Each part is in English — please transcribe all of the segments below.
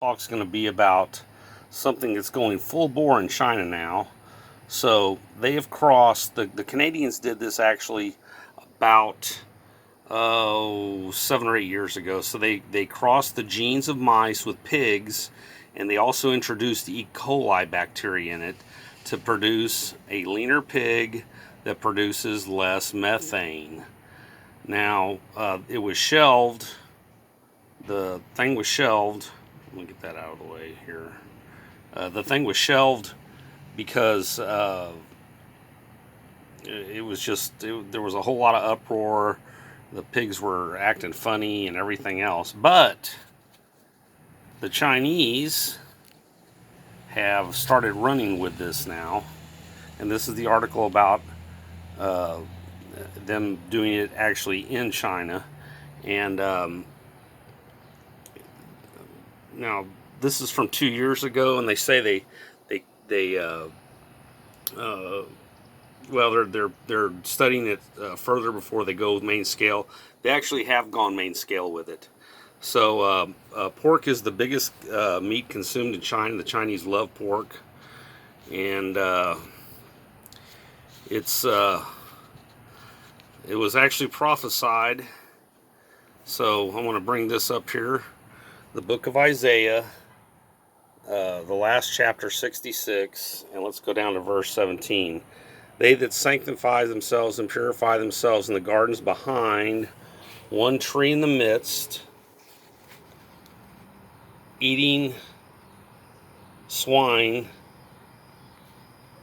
Talk's going to be about something that's going full bore in China now. So they have crossed, the Canadians did this actually about 7 or 8 years ago. So they crossed the genes of mice with pigs, and they also introduced the E. coli bacteria in it to produce a leaner pig that produces less methane. Now, it was shelved. The thing was shelved. Let me get that out of the way here. The thing was shelved because it was just, there was a whole lot of uproar. The pigs were acting funny and everything else. But the Chinese have started running with this now. And this is the article about them doing it actually in China. And now this is from 2 years ago, and they say well, they're studying it further before they go main scale. They actually have gone main scale with it. So pork is the biggest meat consumed in China. The Chinese love pork, and it was actually prophesied. So I want to bring this up here. The book of Isaiah, the last chapter, 66, and let's go down to verse 17. They that sanctify themselves and purify themselves in the gardens behind, one tree in the midst, eating swine,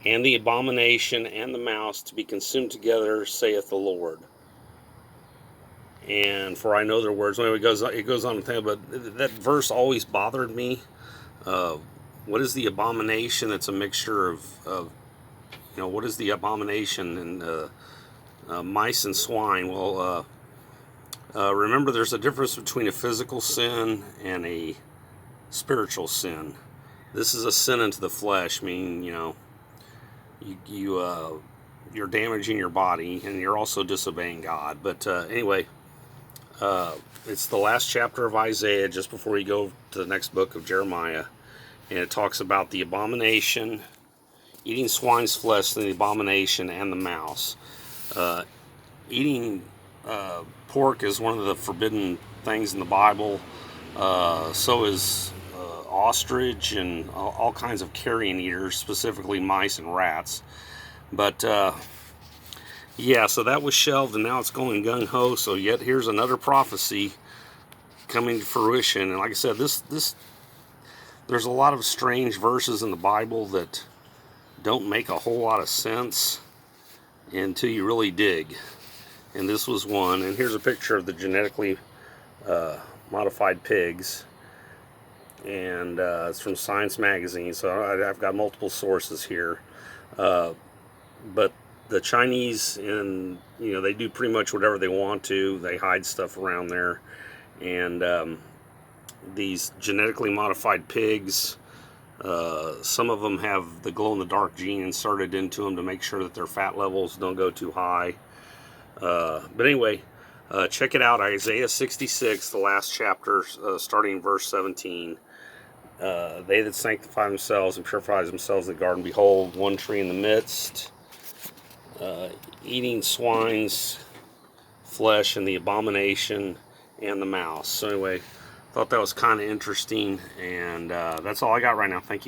and the abomination and the mouse to be consumed together, saith the Lord. And for I know their words. Anyway, it goes on to say, but that verse always bothered me. What is the abomination? It's a mixture of what is the abomination and mice and swine? Well, remember, there's a difference between a physical sin and a spiritual sin. This is a sin into the flesh, meaning you're damaging your body and you're also disobeying God. But anyway. It's the last chapter of Isaiah, just before you go to the next book of Jeremiah, and it talks about the abomination, eating swine's flesh, the abomination, and the mouse. Eating pork is one of the forbidden things in the Bible. So is ostrich and all kinds of carrion eaters, specifically mice and rats. But yeah, so that was shelved, and now it's going gung-ho. So yet here's another prophecy coming to fruition. And like I said, there's a lot of strange verses in the Bible that don't make a whole lot of sense until you really dig. And this was one. And here's a picture of the genetically modified pigs. And it's from Science Magazine. So I've got multiple sources here. But the Chinese, and they do pretty much whatever they want to. They hide stuff around there, and these genetically modified pigs, some of them have the glow-in-the-dark gene inserted into them to make sure that their fat levels don't go too high. But anyway, check it out, Isaiah 66, the last chapter, starting in verse 17. They that sanctify themselves and purify themselves in the garden, behold, one tree in the midst, eating swine's flesh and the abomination and the mouse. So anyway, thought that was kind of interesting, and that's all I got right now. Thank you.